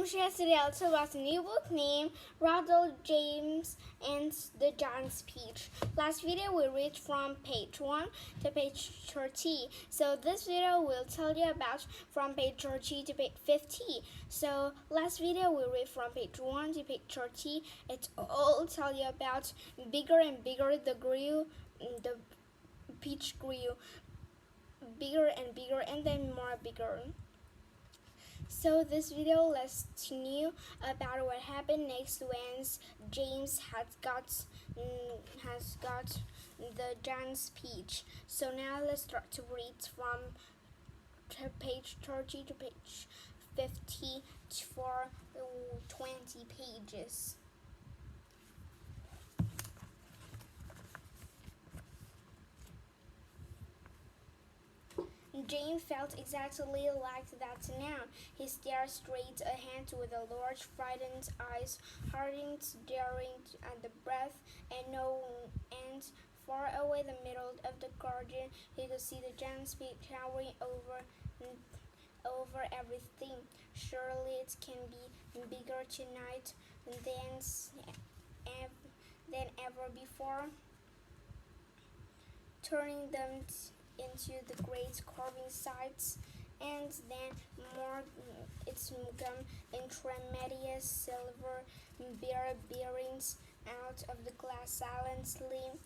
I'm share today I'll talk about a new book named Roald, James and the Giant's Peach. Last video we read from page 1 to page 30. So this video will tell you about from page 30 to page 50. So last video we read from page 1 to page 30. It all tell you about bigger and bigger the peach grew bigger and bigger and then more bigger. So this video lets you about what happened next when James has got the giant's peach. So now let's start to read from page 30 to page 50 for 20 pages. James felt exactly like that now. He stared straight ahead with a large, frightened eyes, hardly staring at the breath, and far away in the middle of the garden, he could see the giant's peak towering over everything. Surely it can be bigger tonight than ever before. Turning them into the great carving sides, and then more its gum and tremendous silver bearings out of the glass silently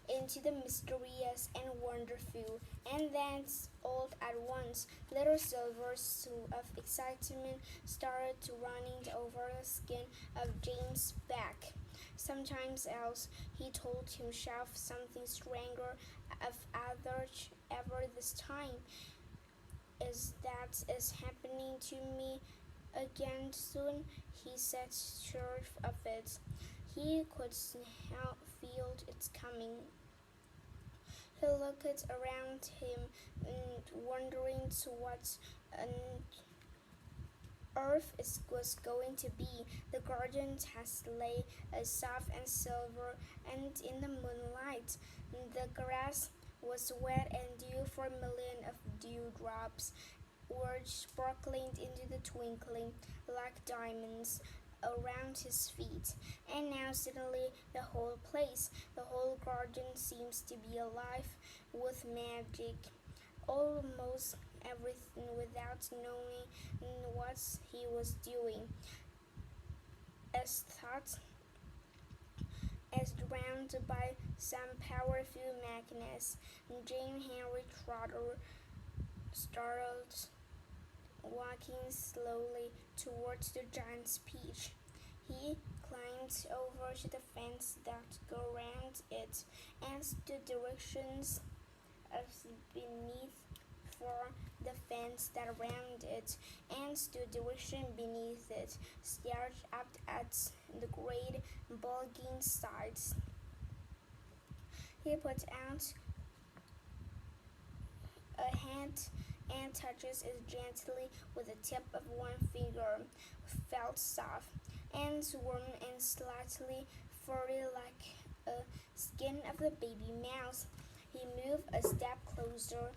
into the mysterious and wonderful, and then all at once little silvers of excitement started running over the skin of James' back. Sometimes else he told himself something stronger of ever this time. Is that is happening to me again soon? He said, sure of it. He could feel it coming. He looked around him, wondering what on earth was going to be. The garden has lay soft and silver, and in the moonlight, the grass was wet and dew, for millions of dewdrops were sparkling into the twinkling like diamonds around his feet. And now suddenly the whole garden seems to be alive with magic. Almost everything without knowing what he was doing. As drowned by some powerful magnet, James Henry Trotter startled, walking slowly towards the giant's peach. He climbed over to the fence that go around it, and stood directions of beneath for the fence that around it, and stood direction beneath it, stared up at the great bulging sides. He put out a hand and touches it gently with the tip of one finger. Felt soft and warm and slightly furry like a skin of the baby mouse. He moved a step closer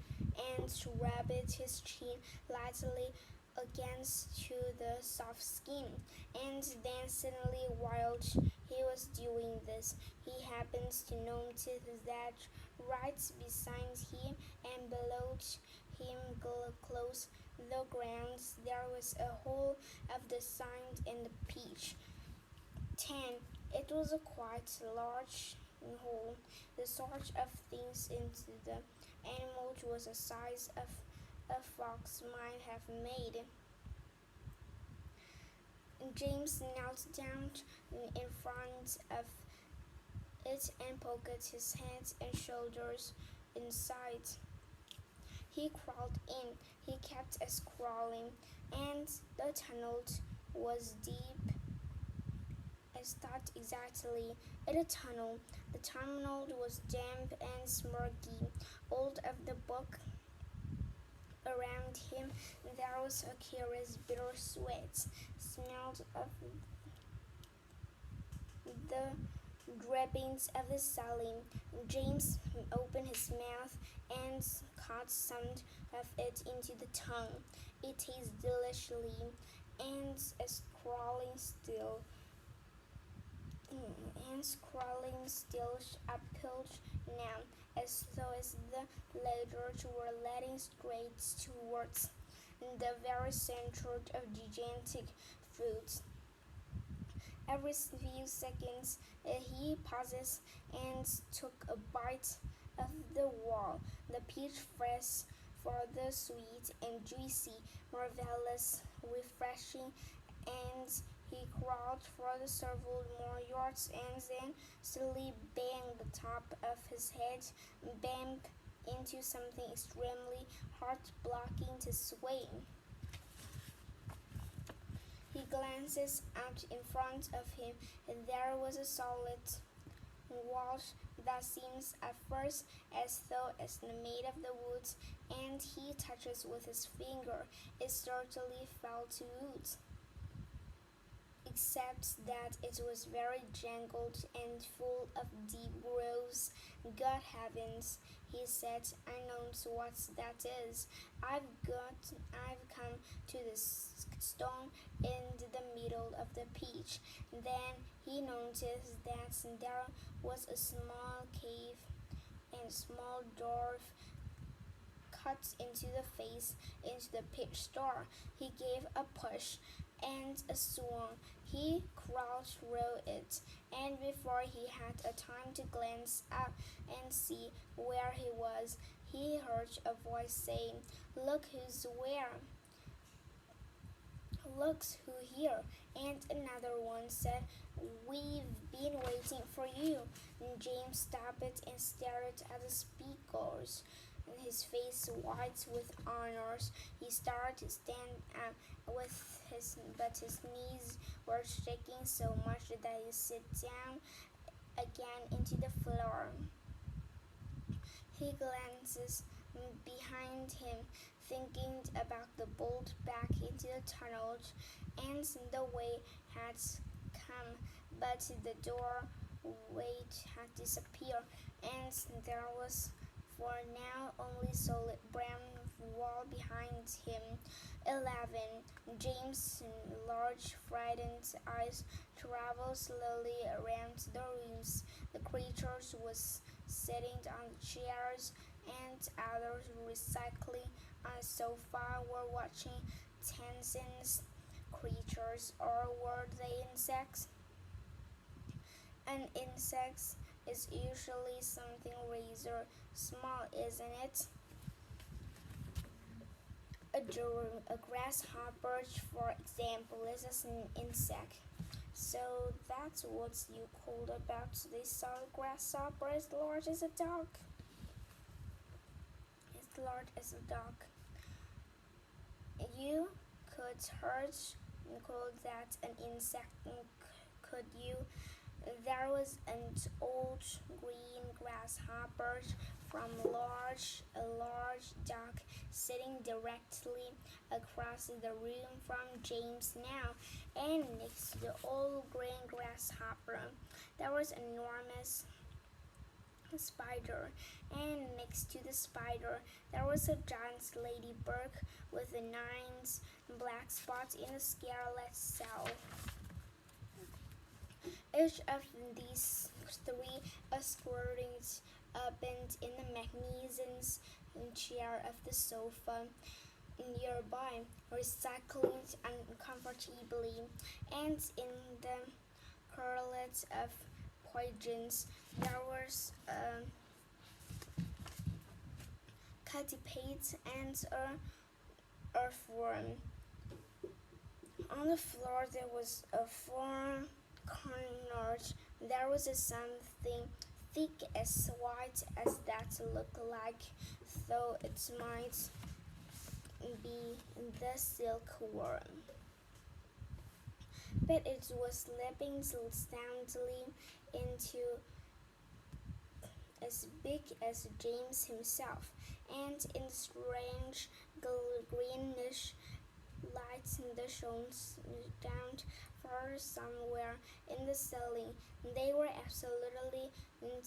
and rubbed his chin lightly against the soft skin. And then suddenly, while he was doing this, he happened to notice that right beside him and below him, close the ground, there was a hole of the sign in the peach. 10. It was a quite large hole, the sort of things into the animal was the size of a fox might have made. James knelt down in front of it and poked his head and shoulders inside. He crawled in. He kept crawling, and the tunnel was deep. As thought exactly. The tunnel was damp and smirky. All of the book around him, there was a curious bitter sweat smelled of the drippings of the saline. James opened his mouth and caught some of it into the tongue. It tasted deliciously, ants is crawling still. Ants crawling still uphill now, as though as the ladders were leading straight towards the very center of gigantic fruit. Every few seconds he pauses and took a bite of the wall, the peach fresh for the sweet and juicy, marvelous, refreshing, and he crawled for the several more yards and then suddenly banged the top of his head, banged into something extremely hard, blocking his way. He glances out in front of him, and there was a solid wall that seems at first as though it's made of the wood, and he touches with his finger. It certainly fell to wood, except that it was very jangled and full of deep grooves. "God heavens," he said, "I know what that is. I've come to this stone in the middle of the peach." Then he noticed that there was a small cave and a small door cut into the face into the peach store. He gave a push and a swung. He crawled through it, and before he had a time to glance up and see where he was, he heard a voice saying, "Look who's where! Look who here!" And another one said, "We've been waiting for you." And James stopped and stared at the speakers, his face white with honors. He started to stand up but his knees were shaking so much that he sat down again into the floor. He glances behind him, thinking about the bolt back into the tunnel, and the way had come, but the doorway had disappeared, and there was for now only solid brown wall behind him. 11. James' large, frightened eyes traveled slowly around the rooms. The creatures was sitting on the chairs, and others recycling on a sofa were watching Tenzing's creatures, or were they insects? An insect is usually something rather small, isn't it? A grasshopper, for example, is an insect. So that's what you called about this grasshopper as large as a dog. As large as a dog. You could call that an insect, could you? There was an old green grasshopper from a large dog sitting directly across the room from James now, and next to the old green grasshopper there was an enormous spider, and next to the spider there was a giant ladybug with the 9 black spots in the scarlet cell. Each of these 3 squirting bent in the magnificent chair of the sofa nearby, recycling uncomfortably, and in the curlet of poisons there was a centipede and a earthworm. On the floor there was a 4 cornered. There was something thick as white as that looked like, though it might be the silkworm. But it was slipping soundly into as big as James himself, and in strange greenish light that shone down far somewhere in the ceiling. They were absolutely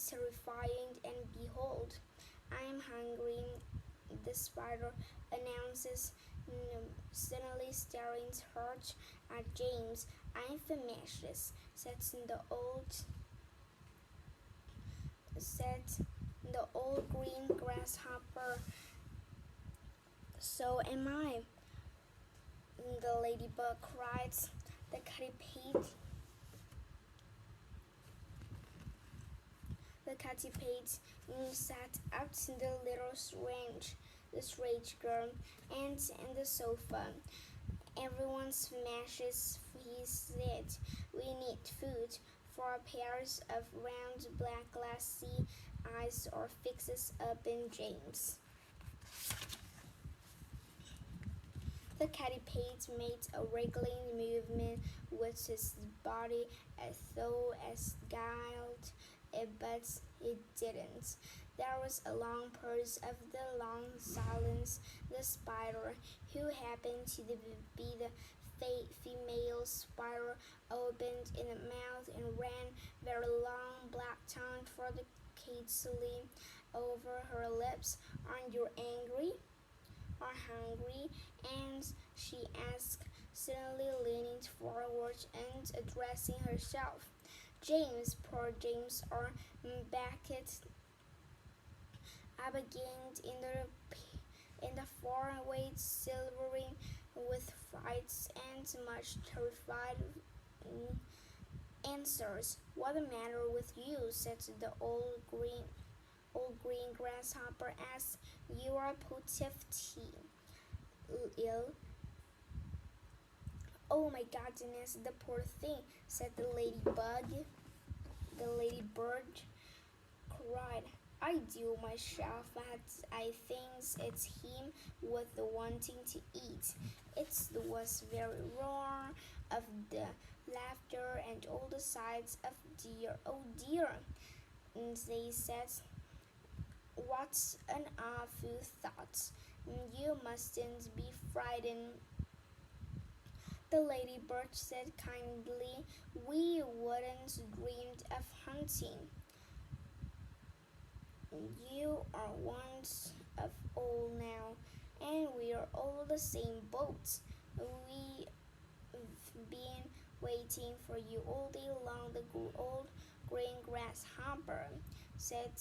terrifying, and behold, "I am hungry," the spider announces, suddenly staring hard at James. I'm famished, said the old green grasshopper. So am I, the ladybug cried. The catipate sat up in the little strange girl, and in the sofa. Everyone smashes, he said. We need food for pairs of round black glassy eyes or fixes up in James. The catipate made a wriggling movement with his body as though as guiled, but it didn't. There was a long pause of the long silence. The spider, who happened to be the female spider, opened in the mouth and ran very long black tongue fornicatedly over her lips. Aren't you angry or hungry? And she asked, suddenly leaning forward and addressing herself. James, poor James, or backed up again in the faraway, silvering with frights and much terrified answers. What the matter with you? Said the old green grasshopper as you are positively ill. Oh my goodness, the poor thing, said the ladybug. The ladybird cried. I do myself, but I think it's him with the wanting to eat. It was very roar of the laughter and all the sides of dear, oh dear. And they said, what an awful thought. You mustn't be frightened. The ladybird said kindly, we wouldn't dreamed of hunting. You are one of all now, and we are all the same boat. We've been waiting for you all day long, the old green grasshopper said.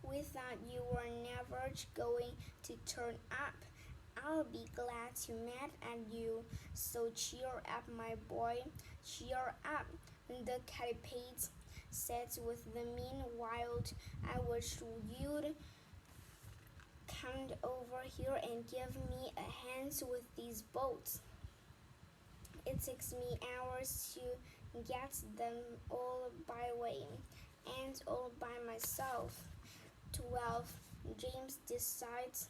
We thought you were never going to turn up. I'll be glad to meet you. So cheer up, my boy. Cheer up, the catipate said with the meanwhile. I wish you'd come over here and give me a hand with these boats. It takes me hours to get them all by way, and all by myself. 12. James decides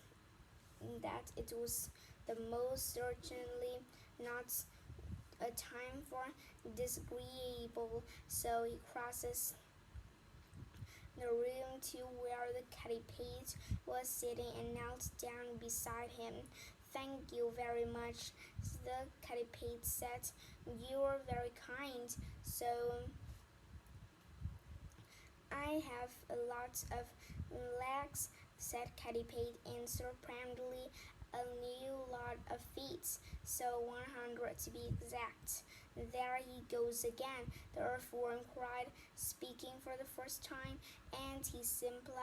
that it was the most certainly not a time for disagreeable, so he crosses the room to where the catipate was sitting and knelt down beside him. Thank you very much, the catipate said. You are very kind. So I have a lot of legs, said catipate, and promptly a new lot of feet, so 100 to be exact. There he goes again, the earthworm cried, speaking for the first time, and he simply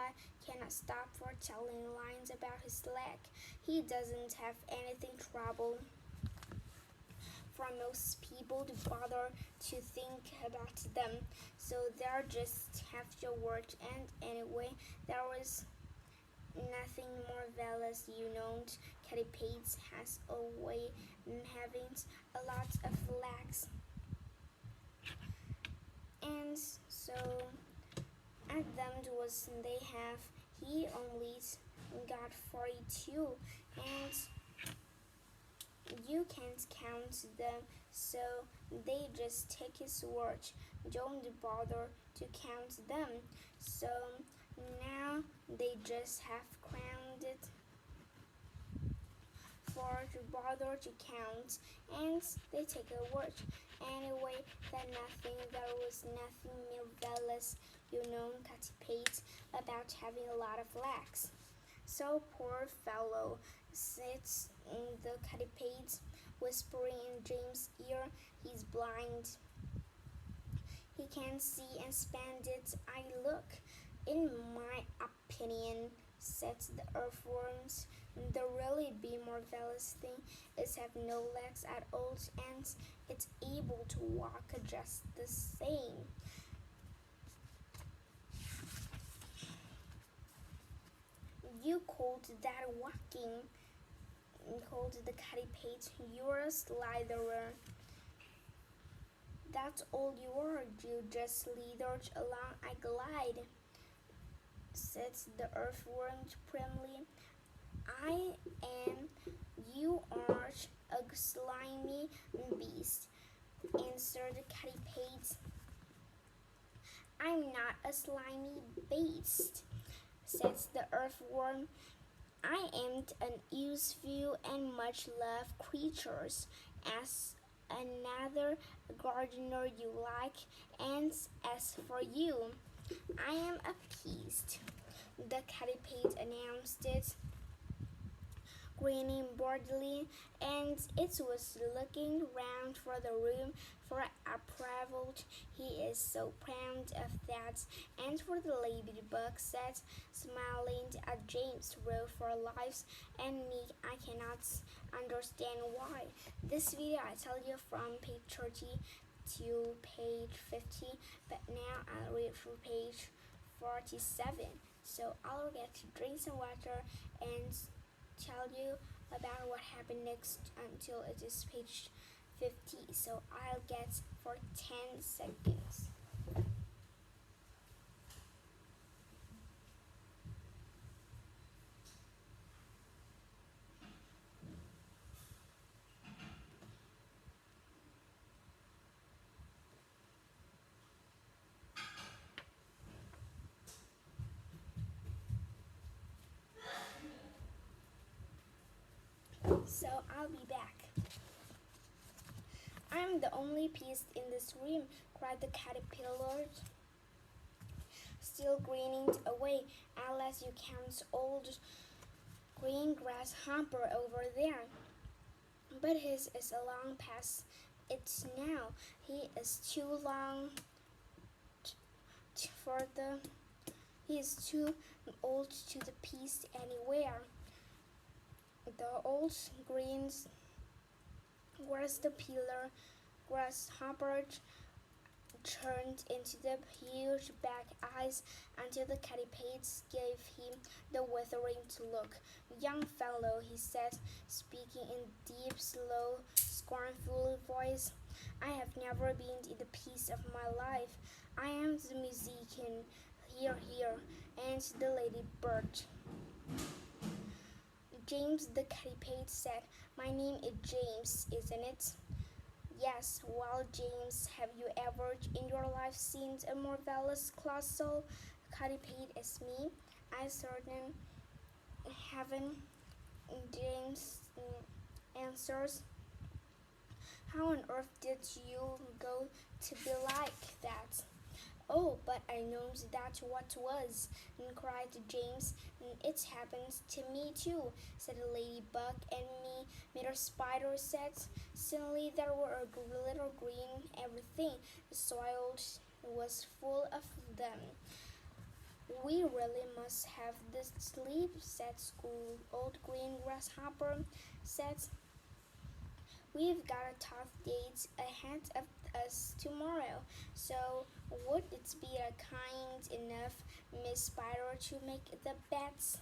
cannot stop for telling lines about his leg. He doesn't have anything trouble for most people to bother to think about them, so they're just have to work, and anyway, there was nothing marvelous, you know. Catipate has a way having a lot of legs, and so at them was they have he only got 42, and you can't count them, so they just take his word. Don't bother to count them. So now they just have crowned it for to bother to count, and they take a word. Anyway, there was nothing marvelous, you know, catipate, about having a lot of legs. So poor fellow, says the caterpillar, whispering in James' ear. He's blind. He can't see and spend it. I look. In my opinion, said the earthworms, the really big marvelous thing is have no legs at all and it's able to walk just the same. You called that walking, called the caterpillar. You're a slitherer. That's all you are. You just slithered along. I glide, said the earthworm primly. I am. You are a slimy beast, answered the caterpillar. I'm not a slimy beast, said the earthworm. I am an useful and much loved creature, as another gardener you like, and as for you, I am appeased. The caterpillar announced it, grinning broadly, and it was looking round for the room for approval. He is so proud of that. And for the ladybug said, smiling at James' row for lives and me, I cannot understand why. This video I tell you from page 30 to page 50, but now I'll read through page 47. So I'll get to drink some water and tell you about what happened next until it is page 50. So I'll get for 10 seconds. So I'll be back. I'm the only piece in this room, cried the caterpillar, still grinning away, unless you count old green grasshopper over there. But his is a long past it now. He is too long for the. He is too old to the piece anywhere. The old green grasshopper turned into the huge black eyes until the caterpillar gave him the withering look. Young fellow, he said, speaking in deep, slow, scornful voice, I have never been in the peace of my life. I am the musician, here, and the ladybird. James the caterpillar said, my name is James, isn't it? Yes, well, James, have you ever in your life seen a marvelous colossal caterpillar as me? I certainly haven't, James answers. How on earth did you go to be like that? Oh, but I know that's what was, cried James. It happens to me too, said the ladybug, and me, Mr. Spider said. Suddenly there were a little green everything. The soil was full of them. We really must have this sleep, said school. Old green grasshopper said. We've got a tough date ahead of us tomorrow, so would it be kind enough, Miss Spider, to make the bets?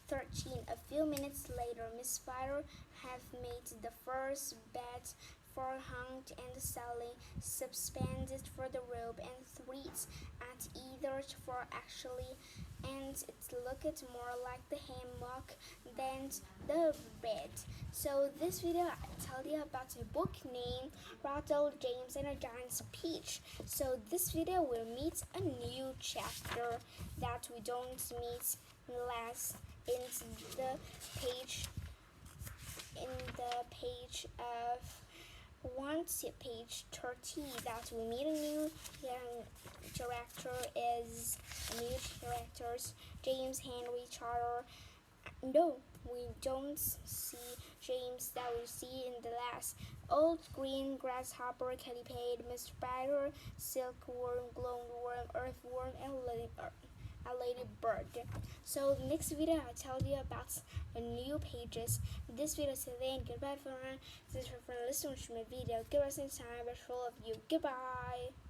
13. A few minutes later, Miss Spider had made the first bet for hung and selling, suspended for the rope and threads at either for actually, and it looked more like the hammock than the bed. So this video I tell you about a book named Roald, James and a Giant's Peach. So this video will meet a new chapter that we don't meet last in the page of 1 to page 30 that we meet a new characters James Henry Charter. No, we don't see James that we see in the last. Old green grasshopper, centipede, Mr. Spider, silkworm, glowworm, earthworm, and a ladybird. So next video I'll tell you about new pages. This video is today and goodbye everyone. Thanks for listening to my video. Give us some time, but all of you. Goodbye.